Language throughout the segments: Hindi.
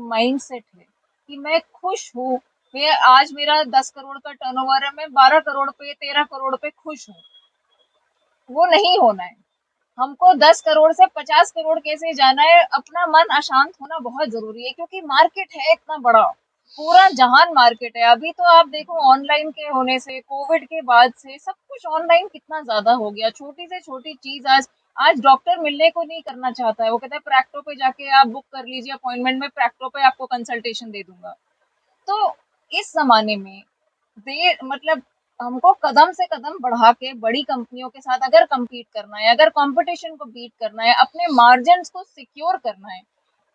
माइंडसेट है कि मैं खुश हूँ, मैं आज मेरा 10 करोड़ का टर्नओवर है, मैं 12 करोड़ पे 13 करोड़ पे खुश हूँ, वो नहीं होना है। हमको 10 करोड़ से 50 करोड़ कैसे जाना है, अपना मन अशांत होना बहुत जरूरी है, क्योंकि मार्केट है इतना बड़ा, पूरा जहान मार्केट है। अभी तो आप देखो ऑनलाइन के होने से, कोविड के बाद से सब कुछ ऑनलाइन कितना ज्यादा हो गया। छोटी से छोटी चीज आज आज डॉक्टर मिलने को नहीं करना चाहता है, वो कहता है प्रैक्टो पे जाके आप बुक कर लीजिए अपॉइंटमेंट, में प्रैक्टो पे आपको कंसल्टेशन दे दूंगा। तो इस जमाने में देर मतलब हमको कदम से कदम बढ़ा के बड़ी कंपनियों के साथ अगर compete करना है, अगर कंपटीशन को बीट करना है, अपने मार्जिन को सिक्योर करना है।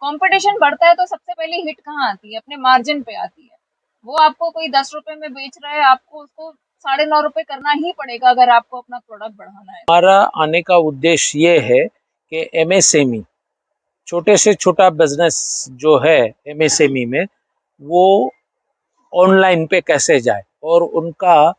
कंपटीशन बढ़ता है तो सबसे पहले हिट कहाँ आती है? अपने मार्जिन पे आती है। वो आपको कोई 10 रुपए में बेच रहा है, आपको उसको 9.5 रुपए करना ही पड़ेगा अगर आपको अपना प्रोडक्ट बढ़ाना है। हमारा आने का उद्देश्य ये है कि एमएसएमई, छोटे से छोटा बिजनेस जो है एमएसएमई में, वो ऑनलाइन पे कैसे जाए और उनका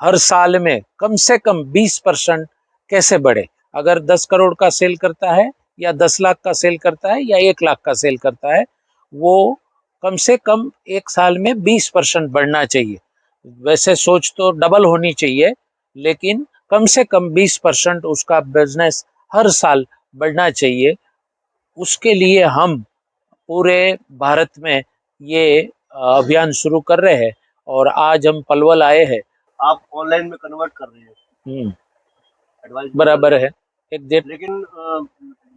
हर साल में कम से कम 20% कैसे बढ़े। अगर 10 करोड़ का सेल करता है या 10 लाख का सेल करता है या 1 लाख का सेल करता है, वो कम से कम एक साल में 20% बढ़ना चाहिए। वैसे सोच तो डबल होनी चाहिए, लेकिन कम से कम 20% उसका बिजनेस हर साल बढ़ना चाहिए। उसके लिए हम पूरे भारत में ये अभियान शुरू कर रहे हैं और आज हम पलवल आए हैं। आप ऑनलाइन में कन्वर्ट कर रहे हैं, एडवाइस बराबर है एग्जैक्ट। लेकिन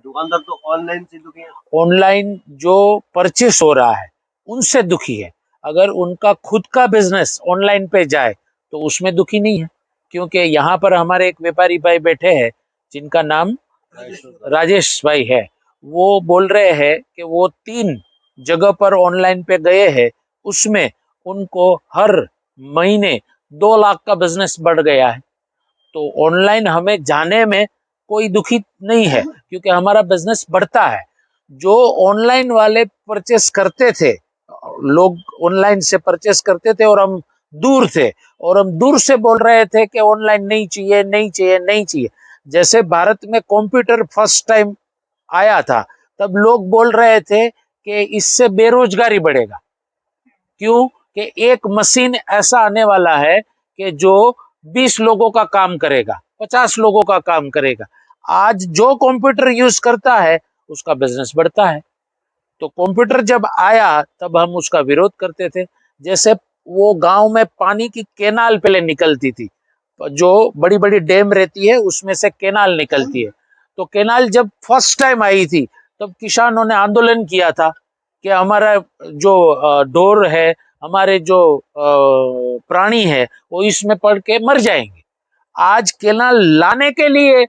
दुकानदार तो ऑनलाइन से दुखी है। ऑनलाइन जो परचेस हो रहा है उनसे दुखी है। अगर उनका खुद का बिजनेस ऑनलाइन पे जाए तो उसमें दुखी नहीं है, क्योंकि यहाँ पर हमारे एक व्यापारी भाई बैठे हैं जिनका नाम राजेश भाई है। वो बोल रहे हैं कि वो 3 जगह पर ऑनलाइन पे गए हैं, उसमें उनको हर महीने 2 लाख का बिजनेस बढ़ गया है। तो ऑनलाइन हमें जाने में कोई दुखी नहीं है, क्योंकि हमारा बिजनेस बढ़ता है। जो ऑनलाइन वाले परचेस करते थे, लोग ऑनलाइन से परचेस करते थे और हम दूर थे, और हम दूर से बोल रहे थे कि ऑनलाइन नहीं चाहिए, नहीं चाहिए, नहीं चाहिए। जैसे भारत में कंप्यूटर फर्स्ट टाइम आया था, तब लोग बोल रहे थे कि इससे बेरोजगारी बढ़ेगा। क्यों? कि एक मशीन ऐसा आने वाला है कि जो 20 लोगों का काम करेगा, 50 लोगों का काम करेगा। आज जो कंप्यूटर यूज करता है उसका बिजनेस बढ़ता है। तो कंप्यूटर जब आया तब हम उसका विरोध करते थे। जैसे वो गांव में पानी की केनाल पहले निकलती थी, जो बड़ी बड़ी डैम रहती है उसमें से केनाल निकलती है। तो केनाल जब फर्स्ट टाइम आई थी तब किसानों ने आंदोलन किया था कि हमारा जो ढोर है, हमारे जो प्राणी है, वो इसमें पड़ के मर जाएंगे। आज केनाल लाने के लिए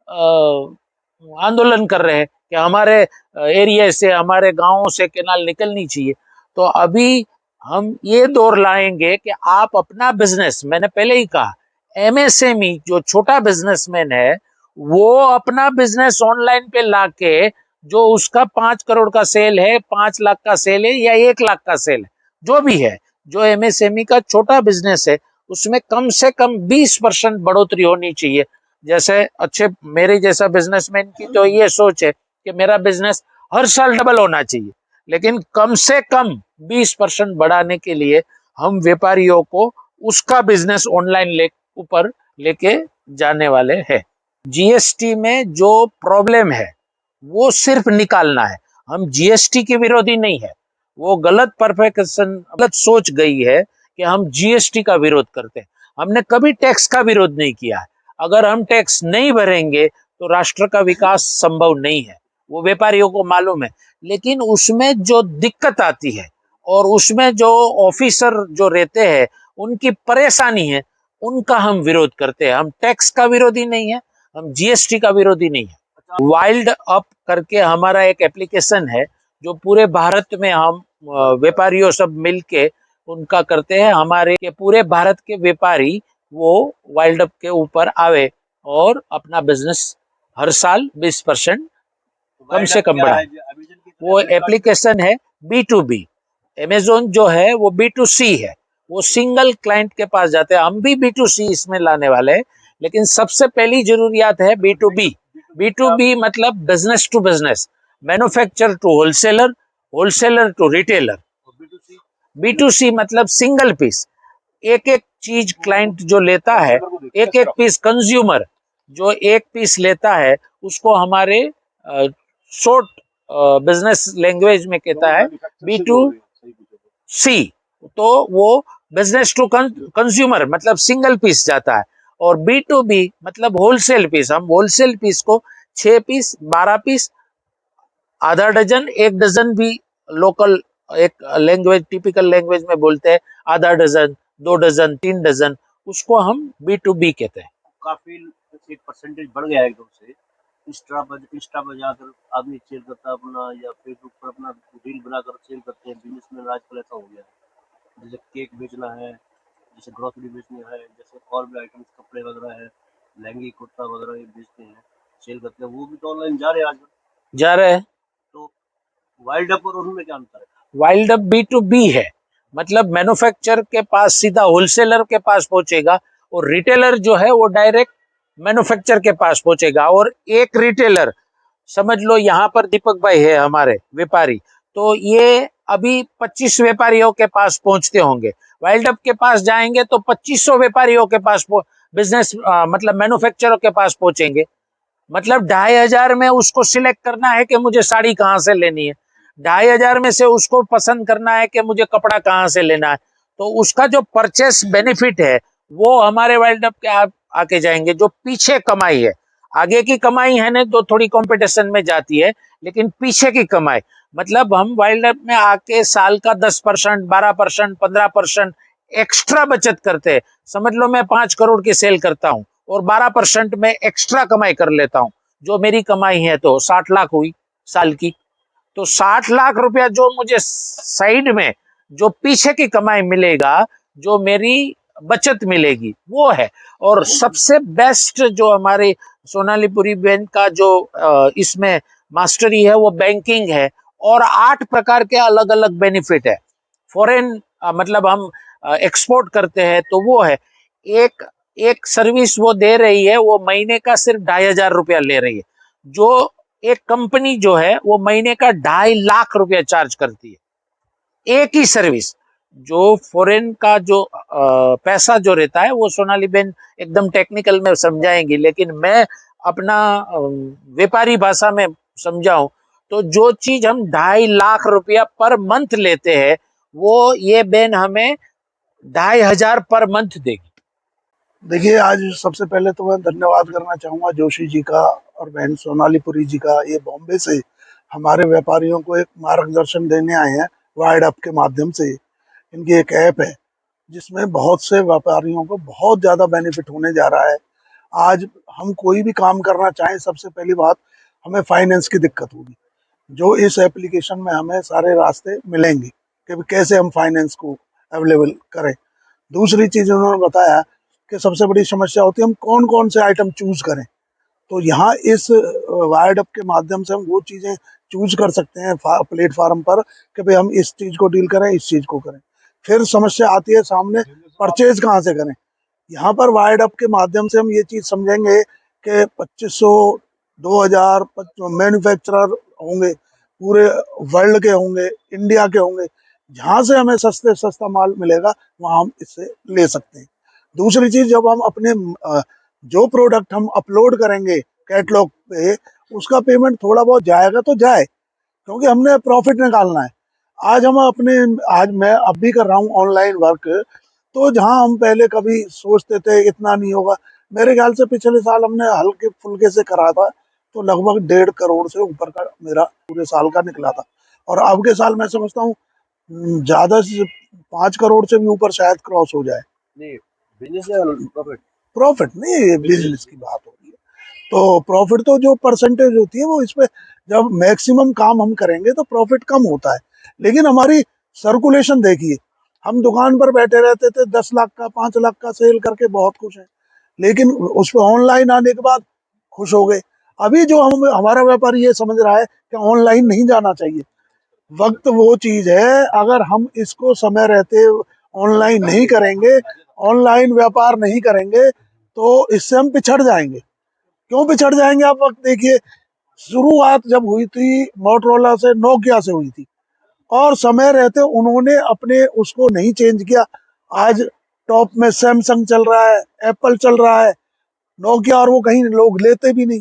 आंदोलन कर रहे हैं कि हमारे एरिया से, हमारे गांवों से केनाल निकलनी चाहिए। तो अभी हम ये दौर लाएंगे कि आप अपना बिजनेस, मैंने पहले ही कहा, एमएसएमई जो छोटा बिजनेसमैन है वो अपना बिजनेस ऑनलाइन पे लाके, जो उसका 5 करोड़ का सेल है, 5 लाख का सेल है या 1 लाख का सेल है, जो भी है, जो एमएसएमई का छोटा बिजनेस है, उसमें कम से कम 20% बढ़ोतरी होनी चाहिए। जैसे अच्छे मेरे जैसा बिजनेसमैन की तो ये सोच है कि मेरा बिजनेस हर साल डबल होना चाहिए, लेकिन कम से कम 20% बढ़ाने के लिए हम व्यापारियों को उसका बिजनेस ऑनलाइन ऊपर लेके जाने वाले हैं। जीएसटी में जो प्रॉब्लम है वो सिर्फ निकालना है। हम जीएसटी के विरोधी नहीं है, वो गलत परफेक्शन, गलत सोच गई है कि हम जीएसटी का विरोध करते हैं। हमने कभी टैक्स का विरोध नहीं किया है। अगर हम टैक्स नहीं भरेंगे तो राष्ट्र का विकास संभव नहीं है, वो व्यापारियों को मालूम है। लेकिन उसमें जो दिक्कत आती है और उसमें जो ऑफिसर जो रहते हैं उनकी परेशानी है, उनका हम विरोध करते हैं। हम टैक्स का विरोधी नहीं है, हम जीएसटी का विरोधी नहीं है। वाइल्ड अप करके हमारा एक एप्लीकेशन है जो पूरे भारत में हम व्यापारियों सब मिलके उनका करते हैं। हमारे के पूरे भारत के व्यापारी वो वाइल्ड अप के ऊपर आवे और अपना बिजनेस हर साल 20% कम से कम बढ़ाए। वो एप्लीकेशन है B2B। अमेजोन जो है वो B2C है, वो सिंगल क्लाइंट के पास जाते हैं। हम भी B2C इसमें लाने वाले हैं, लेकिन सबसे पहली जरूरियात है B2B। B2B मतलब business to business, manufacture to wholesaler, wholesaler to retailer. B2C B2C मतलब सिंगल पीस, एक एक चीज क्लाइंट जो लेता है, एक एक पीस कंज्यूमर जो एक पीस लेता है, उसको हमारे शॉर्ट बिजनेस लैंग्वेज में कहता है B2C। तो वो बिजनेस टू कंज्यूमर मतलब सिंगल पीस जाता है। और B2B मतलब होलसेल पीस, हम होलसेल पीस को 6 पीस, 12 पीस, आधा डजन, एक डजन भी लोकल एक लैंग्वेज टिपिकल लैंग्वेज में बोलते हैं, आधा डजन, 2 डजन, 3 डजन, उसको हम B2B कहते हैं। काफी एक परसेंटेज बढ़ गया है एकदम से। इंस्टा पर जाकर आदमी सेल करता है अपना, या फेसबुक पर अपना रील बनाकर सेल करते हैं। बिजनेस में आजकल ऐसा हो गया है, जैसे केक बेचना है, जैसे ग्रोसरी बेचनी है, जैसे और भी आइटम्स कपड़े वगैरह है, लहंगे कुर्ता वगैरह ये बेचते हैं, सेल करते हैं, वो भी तो ऑनलाइन जा रहे हैं आजकल। जा रहे हैं। तो वाइल्ड अप और उनमें क्या अंतर है? वाइल्ड अप B2B है, मतलब मैन्युफैक्चर के पास सीधा होलसेलर के पास पहुंचेगा, और रिटेलर जो है वो डायरेक्ट मैन्युफैक्चर के पास पहुंचेगा। और एक रिटेलर, समझ लो यहाँ पर दीपक भाई है हमारे व्यापारी, तो ये अभी 25 व्यापारियों के पास पहुंचते होंगे। वाइल्ड अप के पास जाएंगे तो 2500 व्यापारियों के पास बिजनेस मतलब मैन्युफैक्चरर के पास पहुंचेंगे। मतलब 2500 में उसको सिलेक्ट करना है कि मुझे साड़ी कहाँ से लेनी है, 2500 में से उसको पसंद करना है कि मुझे कपड़ा कहाँ से लेना है। तो उसका जो परचेस बेनिफिट है वो हमारे वाइल्ड अप के आके जाएंगे। जो पीछे कमाई है, आगे की कमाई है ना तो थोड़ी कंपटीशन में जाती है, लेकिन पीछे की कमाई मतलब हम वाइल्ड अप में आके साल का 10%, 12%, 15% एक्स्ट्रा बचत करते हैं। समझ लो मैं 5 करोड़ की सेल करता हूँ और 12% में एक्स्ट्रा कमाई कर लेता हूँ, जो मेरी कमाई है तो 60 लाख हुई साल की। तो 60 लाख रुपया जो मुझे साइड में जो पीछे की कमाई मिलेगा, जो मेरी बचत मिलेगी वो है। और सबसे बेस्ट जो हमारी सोनालीपुरी बैंक का जो इसमें मास्टरी है वो बैंकिंग है, और 8 प्रकार के अलग अलग बेनिफिट है। फॉरेन मतलब हम एक्सपोर्ट करते हैं तो वो है। एक एक सर्विस वो दे रही है, वो महीने का सिर्फ 2500 रुपया ले रही है। जो एक कंपनी जो है वो महीने का 2.5 लाख रुपया चार्ज करती है एक ही सर्विस। जो फॉरेन का जो पैसा जो रहता है वो सोनाली बेन एकदम टेक्निकल में समझाएंगी, लेकिन मैं अपना व्यापारी भाषा में समझाऊं तो जो चीज हम 2.5 लाख रुपया पर मंथ लेते हैं, वो ये बेन हमें 2500 पर मंथ देगी। देखिए, आज सबसे पहले तो मैं धन्यवाद करना चाहूँगा जोशी जी का और बहन सोनालीपुरी जी का। ये बॉम्बे से हमारे व्यापारियों को एक मार्गदर्शन देने आए हैं वाइड अप के माध्यम से। इनकी एक ऐप है जिसमें बहुत से व्यापारियों को बहुत ज़्यादा बेनिफिट होने जा रहा है। आज हम कोई भी काम करना चाहें, सबसे पहली बात हमें फाइनेंस की दिक्कत होगी, जो इस एप्लीकेशन में हमें सारे रास्ते मिलेंगे कि कैसे हम फाइनेंस को अवेलेबल करें। दूसरी चीज़ उन्होंने बताया कि सबसे बड़ी समस्या होती है हम कौन कौन से आइटम चूज करें। तो यहाँ इस वायर्ड अप के माध्यम से हम वो चीज़ें चूज कर सकते हैं प्लेटफार्म पर कि भाई हम इस चीज़ को डील करें, इस चीज़ को करें। फिर समस्या आती है सामने, परचेज कहाँ से करें। यहाँ पर वायर्ड अप के माध्यम से हम ये चीज़ समझेंगे कि 2500 2000 मैन्युफैक्चरर होंगे, पूरे वर्ल्ड के होंगे, इंडिया के होंगे। जहाँ से हमें सस्ते सस्ता माल मिलेगा वहाँ हम इससे ले सकते हैं। दूसरी चीज़, जब हम अपने जो प्रोडक्ट हम अपलोड करेंगे कैटलॉग पे, उसका पेमेंट थोड़ा बहुत जाएगा तो जाए, क्योंकि हमने प्रॉफिट निकालना है। आज मैं अब भी कर रहा हूँ ऑनलाइन वर्क, तो जहाँ हम पहले कभी सोचते थे इतना नहीं होगा, मेरे ख्याल से पिछले साल हमने हल्के फुल्के से करा था तो लगभग 1.5 करोड़ से ऊपर का मेरा पूरे साल का निकला था। और अब के साल मैं समझता हूँ ज़्यादा से 5 करोड़ से भी ऊपर शायद क्रॉस हो जाए। नहीं, बिजनेस या प्रॉफिट? प्रॉफिट नहीं, ये बिजनेस की बात हो रही है। तो प्रॉफिट तो जो परसेंटेज होती है वो इस पे, जब मैक्सिमम काम हम करेंगे तो प्रॉफिट कम होता है। लेकिन हमारी सर्कुलेशन देखिए, हम दुकान पर बैठे रहते थे 10 लाख का 5 लाख का सेल करके बहुत खुश हैं, लेकिन उस पर ऑनलाइन आने के बाद खुश हो गए। अभी जो हमारा व्यापारी ये समझ रहा है कि ऑनलाइन नहीं जाना चाहिए। वक्त वो चीज है, अगर हम इसको समय रहते ऑनलाइन नहीं करेंगे, ऑनलाइन व्यापार नहीं करेंगे, तो इससे हम पिछड़ जाएंगे। क्यों पिछड़ जाएंगे? आप वक्त देखिए, शुरुआत जब हुई थी मोटरोला से, नोकिया से हुई थी। और समय रहते उन्होंने अपने उसको नहीं चेंज किया। आज टॉप में सैमसंग चल रहा है, एप्पल चल रहा है, नोकिया, और वो कहीं लोग लेते भी नहीं।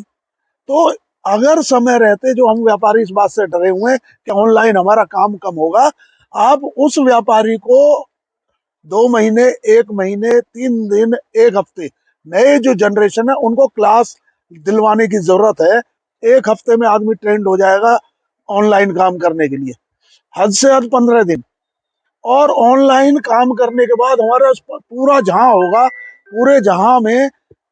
तो अगर समय रहते, जो हम व्यापारी इस बात से डरे हुए हैं कि ऑनलाइन हमारा काम कम होगा, आप उस व्यापारी को 2 महीने, 1 महीने, 3 दिन, 1 हफ्ते, नए जो जनरेशन है उनको क्लास दिलवाने की जरूरत है। 1 हफ्ते में आदमी ट्रेंड हो जाएगा ऑनलाइन काम करने के लिए, हद से हद 15 दिन। और ऑनलाइन काम करने के बाद हमारे पूरा जहां होगा, पूरे जहां में,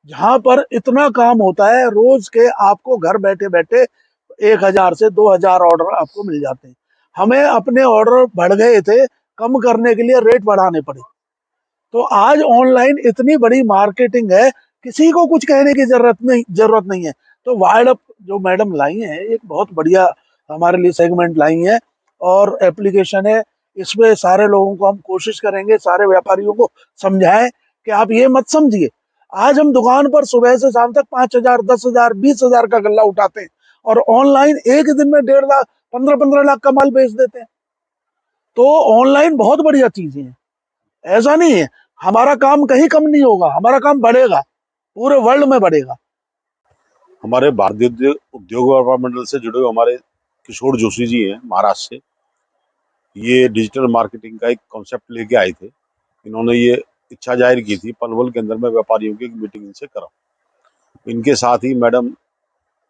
जहां पर इतना काम होता है रोज के, आपको घर बैठे बैठे 1,000 से 2,000 ऑर्डर आपको मिल जाते हैं। हमें अपने ऑर्डर बढ़ गए थे, कम करने के लिए रेट बढ़ाने पड़े। तो आज ऑनलाइन इतनी बड़ी मार्केटिंग है, किसी को कुछ कहने की जरूरत नहीं है। तो वाइड अप जो मैडम लाई हैं, एक बहुत बढ़िया हमारे लिए सेगमेंट लाई हैं और एप्लीकेशन है। इसमें सारे लोगों को हम कोशिश करेंगे, सारे व्यापारियों को समझाएं कि आप ये मत समझिए, आज हम दुकान पर सुबह से शाम तक 5,000, 10,000, 20,000 का गल्ला उठाते हैं और ऑनलाइन एक ही दिन में 1.5 लाख, 15-15 लाख का माल बेच देते हैं। तो ऑनलाइन बहुत बढ़िया चीजें हैं, ऐसा नहीं है। हमारा काम कहीं कम नहीं होगा, हमारा काम बढ़ेगा, पूरे वर्ल्ड में बढ़ेगा। हमारे भारतीय उद्योग व्यापार मंडल से जुड़े हुए हमारे किशोर जोशी जी हैं महाराष्ट्र से। ये डिजिटल मार्केटिंग का एक कॉन्सेप्ट लेके आए थे। इन्होंने ये इच्छा जाहिर की थी पलवल के अंदर में व्यापारियों की एक मीटिंग इनसे कराऊं। इनके साथ ही मैडम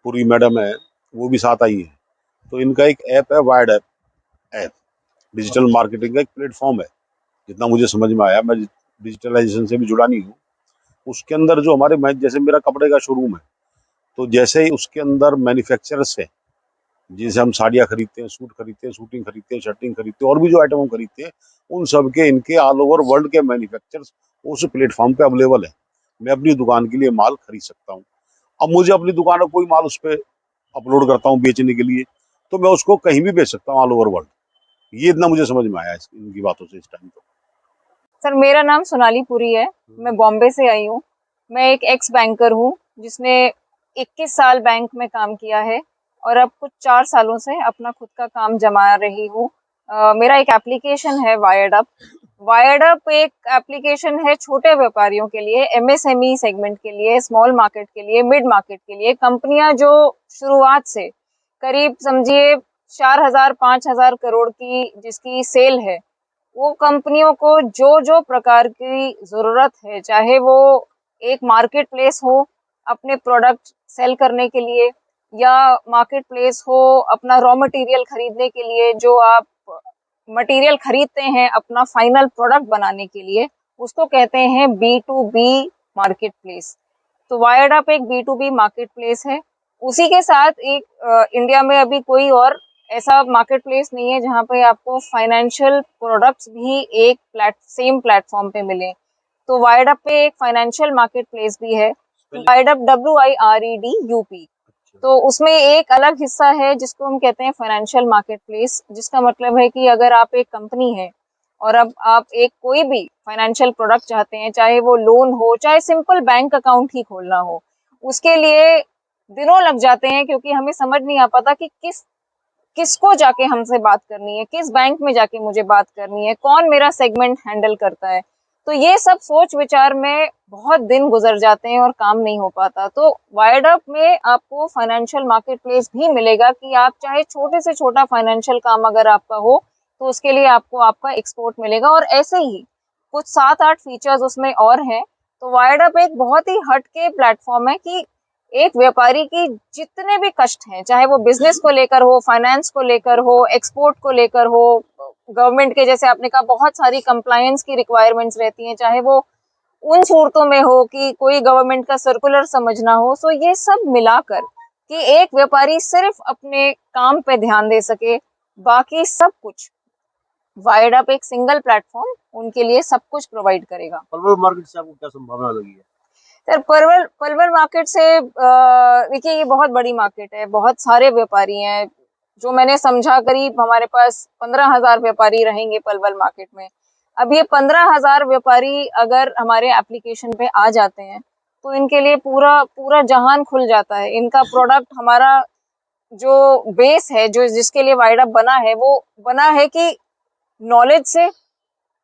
पूरी मैडम है, वो भी साथ आई है। तो इनका एक ऐप है, वाइड ऐप डिजिटल मार्केटिंग का एक प्लेटफॉर्म है। जितना मुझे समझ में आया, मैं डिजिटलाइजेशन से भी जुड़ा नहीं हूँ। उसके अंदर जो हमारे, मैं जैसे मेरा कपड़े का शोरूम है, तो जैसे ही उसके अंदर मैन्युफैक्चरर्स हैं, जिनसे हम साड़ियाँ खरीदते हैं, सूट खरीदते हैं, शूटिंग खरीदते हैं, शर्टिंग खरीदते हैं, और भी जो आइटम हम खरीदते हैं, उन सब के इनके ऑल ओवर वर्ल्ड के मैन्युफैक्चरर्स उस प्लेटफॉर्म पे अवेलेबल है। मैं अपनी दुकान के लिए माल खरीद सकता हूँ। अब मुझे अपनी दुकान में कोई माल उस पर अपलोड करता हूँ बेचने के लिए, तो मैं उसको कहीं भी बेच सकता हूँ ऑल ओवर वर्ल्ड। ये इतना मुझे समझ में आया इनकी बातों से इस टाइम। तो सर, मेरा नाम सोनाली पुरी है। मैं बॉम्बे से आई हूँ। मैं एक एक्स बैंकर हूँ जिसने 21 साल बैंक में काम किया है और अब कुछ 4 सालों से अपना खुद का काम जमा रही हूँ। मेरा एक एप्लीकेशन है वायर्ड अप। वायर्ड अप एक एप्लीकेशन है छोटे व्यापारियों के लिए, एमएसएमई सेगमेंट के लिए, स्मॉल मार्केट के लिए, मिड मार्केट के लिए, कंपनियां जो शुरुआत से करीब समझिए 4,000-5,000 करोड़ की जिसकी सेल है, वो कंपनियों को जो जो प्रकार की ज़रूरत है, चाहे वो एक मार्केट प्लेस हो अपने प्रोडक्ट सेल करने के लिए, या मार्केट प्लेस हो अपना रॉ मटेरियल खरीदने के लिए, जो आप मटेरियल खरीदते हैं अपना फाइनल प्रोडक्ट बनाने के लिए, उसको कहते हैं B2B मार्केट प्लेस। तो वायर्ड अप एक B2B मार्केट प्लेस है। उसी के साथ एक इंडिया में अभी कोई और ऐसा मार्केट प्लेस नहीं है जहाँ पे आपको फाइनेंशियल प्रोडक्ट्स भी एक सेम प्लेटफॉर्म पे मिले। तो वायर्ड अप पे एक फाइनेंशियल मार्केट प्लेस भी है, वायर्ड अप WIREDUP। तो उसमें एक अलग हिस्सा है जिसको हम कहते हैं फाइनेंशियल मार्केट प्लेस, जिसका मतलब है कि अगर आप एक कंपनी है और अब आप एक कोई भी फाइनेंशियल प्रोडक्ट चाहते हैं, चाहे वो लोन हो, चाहे सिंपल बैंक अकाउंट ही खोलना हो, उसके लिए दिनों लग जाते हैं क्योंकि हमें समझ नहीं आ पाता कि किसको जाके हमसे बात करनी है, किस बैंक में जाके मुझे बात करनी है, कौन मेरा सेगमेंट हैंडल करता है। तो ये सब सोच विचार में बहुत दिन गुजर जाते हैं और काम नहीं हो पाता। तो वायर्ड अप में आपको फाइनेंशियल मार्केट प्लेस भी मिलेगा कि आप चाहे छोटे से छोटा फाइनेंशियल काम अगर आपका हो तो उसके लिए आपको आपका एक्सपोर्ट मिलेगा, और ऐसे ही कुछ 7-8 फीचर्स उसमें और हैं। तो वायर्ड अप एक बहुत ही हटके प्लेटफॉर्म है कि एक व्यापारी की जितने भी कष्ट हैं, चाहे वो बिजनेस को लेकर हो, फाइनेंस को लेकर हो, एक्सपोर्ट को लेकर हो, गवर्नमेंट के जैसे आपने कहा बहुत सारी कंप्लायंस की रिक्वायरमेंट्स रहती हैं, चाहे वो उन सूरतों में हो कि कोई गवर्नमेंट का सर्कुलर समझना हो, सो ये सब मिलाकर कि एक व्यापारी सिर्फ अपने काम पे ध्यान दे सके, बाकी सब कुछ वायर्ड अप एक सिंगल प्लेटफॉर्म उनके लिए सब कुछ प्रोवाइड करेगा। पलवल मार्केट से आपको क्या संभावना लगी है? सर, पलवल मार्केट से देखिए ये बहुत बड़ी मार्केट है, बहुत सारे व्यापारी हैं। जो मैंने समझा करीब हमारे पास 15,000 व्यापारी रहेंगे पलवल मार्केट में। अब ये 15,000 व्यापारी अगर हमारे एप्लीकेशन पे आ जाते हैं तो इनके लिए पूरा पूरा जहान खुल जाता है। इनका प्रोडक्ट हमारा जो बेस है, जो जिसके लिए वाइड अप बना है, वो बना है कि नॉलेज से,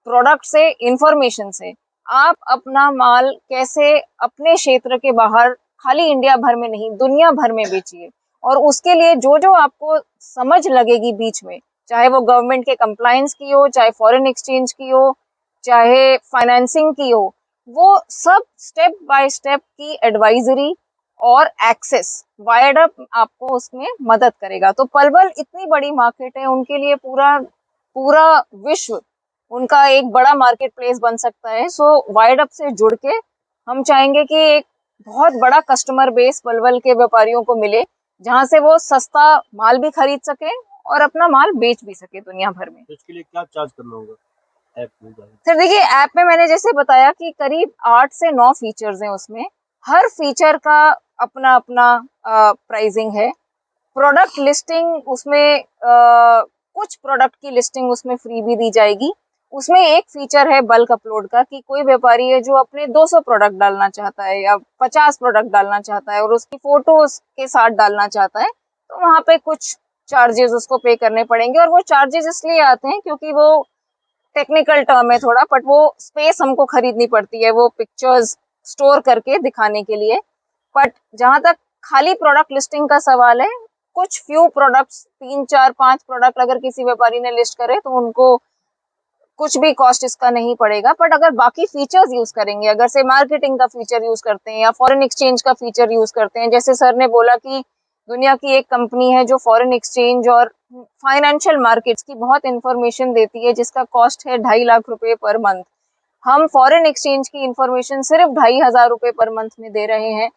प्रोडक्ट से, इंफॉर्मेशन से आप अपना माल कैसे अपने क्षेत्र के बाहर, खाली इंडिया भर में नहीं, दुनिया भर में बेचिए। और उसके लिए जो जो आपको समझ लगेगी बीच में, चाहे वो गवर्नमेंट के कंप्लायंस की हो, चाहे फॉरेन एक्सचेंज की हो, चाहे फाइनेंसिंग की हो, वो सब स्टेप बाय स्टेप की एडवाइजरी और एक्सेस वायर्ड अप आपको उसमें मदद करेगा। तो पलवल इतनी बड़ी मार्केट है, उनके लिए पूरा पूरा विश्व उनका एक बड़ा मार्केट प्लेस बन सकता है। सो वाइड अप से जुड़ के हम चाहेंगे कि एक बहुत बड़ा कस्टमर बेस पलवल के व्यापारियों को मिले, जहां से वो सस्ता माल भी खरीद सके और अपना माल बेच भी सके दुनिया भर में। तो इसके लिए क्या चार्ज करना होगा ऐप में जाकर? सर देखिए, ऐप में मैंने जैसे बताया कि करीब 8 से 9 फीचर्स हैं उसमें। हर फीचर का अपना अपना प्राइसिंग है। प्रोडक्ट लिस्टिंग उसमें कुछ प्रोडक्ट की लिस्टिंग उसमें फ्री भी दी जाएगी। उसमें एक फीचर है बल्क अपलोड का, कि कोई व्यापारी है जो अपने 200 प्रोडक्ट डालना चाहता है या 50 प्रोडक्ट डालना चाहता है और उसकी फोटोज के साथ डालना चाहता है, तो वहां पे कुछ चार्जेस उसको पे करने पड़ेंगे। और वो चार्जेस इसलिए आते हैं क्योंकि वो टेक्निकल टर्म है थोड़ा, बट वो स्पेस हमको खरीदनी पड़ती है वो पिक्चर्स स्टोर करके दिखाने के लिए। बट जहां तक खाली प्रोडक्ट लिस्टिंग का सवाल है, कुछ फ्यू प्रोडक्ट्स, 3 4 5 प्रोडक्ट अगर किसी व्यापारी ने लिस्ट करे तो उनको कुछ भी कॉस्ट इसका नहीं पड़ेगा। बट अगर बाकी फीचर्स यूज करेंगे, अगर से मार्केटिंग का फीचर यूज करते हैं या फॉरेन एक्सचेंज का फीचर यूज करते हैं, जैसे सर ने बोला कि दुनिया की एक कंपनी है जो फॉरेन एक्सचेंज और फाइनेंशियल मार्केट्स की बहुत इंफॉर्मेशन देती है, जिसका कॉस्ट है 2.5 लाख रुपए पर मंथ। हम फॉरेन एक्सचेंज की इंफॉर्मेशन सिर्फ 2,500 रुपए पर मंथ में दे रहे हैं।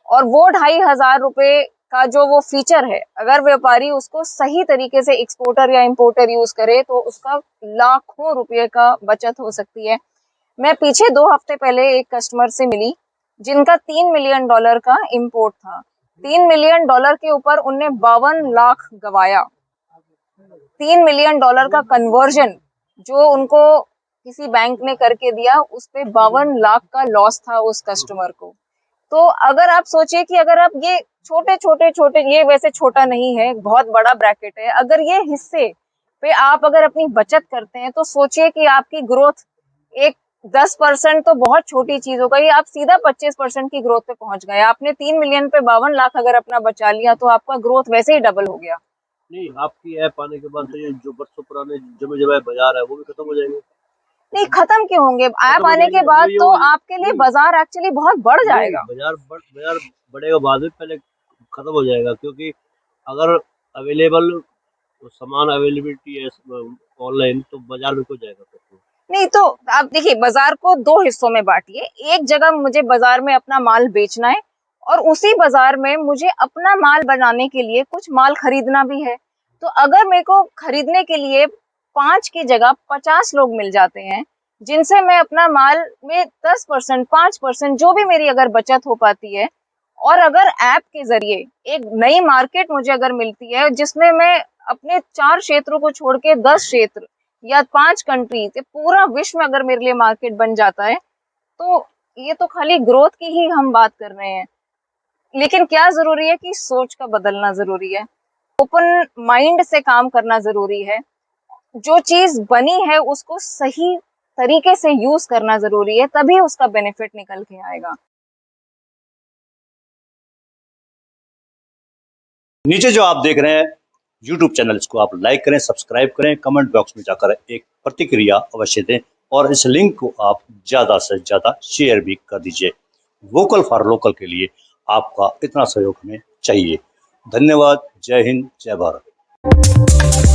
और वो 2,500 रुपए का जो वो फीचर है, अगर व्यापारी उसको सही तरीके से एक्सपोर्टर या इंपोर्टर यूज करे तो उसका लाखों रुपए का बचत हो सकती है। मैं पीछे 2 हफ्ते पहले एक कस्टमर से मिली जिनका $3 मिलियन का इंपोर्ट था। $3 मिलियन के ऊपर उनने 52 लाख गवाया। $3 मिलियन का कन्वर्जन जो उनको किसी बैंक ने करके दिया, उस पे 52 लाख का लॉस था उस कस्टमर को। तो अगर आप सोचिए कि अगर आप ये छोटे, ये वैसे छोटा नहीं है, बहुत बड़ा ब्रैकेट है, अगर ये हिस्से पे आप अगर अपनी बचत करते हैं तो सोचिए कि आपकी ग्रोथ एक 10% तो बहुत छोटी चीज हो गई, आप सीधा 25% की ग्रोथ पे पहुंच गए। आपने 3 मिलियन पे 52 लाख अगर अपना बचा लिया तो आपका ग्रोथ वैसे ही डबल हो गया। नहीं, आपकी ऐप आने के बाद तो ये जो बरसों पुराने जमे जमाए बाजार है वो भी खत्म हो जाएंगे। नहीं, खत्म क्यों होंगे? ऐप खत्म हो आने के जाएंगे, बाद वही तो वही आपके लिए नहीं बाजार एक्चुअली बहुत बढ़ नहीं, जाएगा। बाजार बढ़ेगा बाद में, पहले खत्म हो जाएगा। क्योंकि अगर अवेलेबल सामान अवेलेबिलिटी है ऑनलाइन, तो बाजार में क्यों जाएगा फिर तो? नहीं तो आप देखिए, बाजार को 2 हिस्सों में बांटिए। एक जगह मुझे बाजार में अपना माल बेचना है और उसी बाजार में मुझे अपना माल बनाने के लिए कुछ माल खरीदना भी है। तो अगर मेरे को खरीदने के लिए 5 की जगह 50 लोग मिल जाते हैं, जिनसे मैं अपना माल में 10%, 5% जो भी मेरी अगर बचत हो पाती है, और अगर ऐप के जरिए एक नई मार्केट मुझे अगर मिलती है जिसमें मैं अपने 4 क्षेत्रों को छोड़ के 10 क्षेत्र या 5 कंट्रीज या पूरा विश्व में अगर मेरे लिए मार्केट बन जाता है, तो ये तो खाली ग्रोथ की ही हम बात कर रहे हैं। लेकिन क्या जरूरी है कि सोच का बदलना जरूरी है, ओपन माइंड से काम करना जरूरी है। जो चीज बनी है उसको सही तरीके से यूज करना जरूरी है, तभी उसका बेनिफिट निकल के आएगा। नीचे जो आप देख रहे हैं YouTube चैनल, इसको आप लाइक करें, सब्सक्राइब करें, कमेंट बॉक्स में जाकर एक प्रतिक्रिया अवश्य दें और इस लिंक को आप ज़्यादा से ज़्यादा शेयर भी कर दीजिए। वोकल फॉर लोकल के लिए आपका इतना सहयोग हमें चाहिए। धन्यवाद। जय हिंद, जय भारत।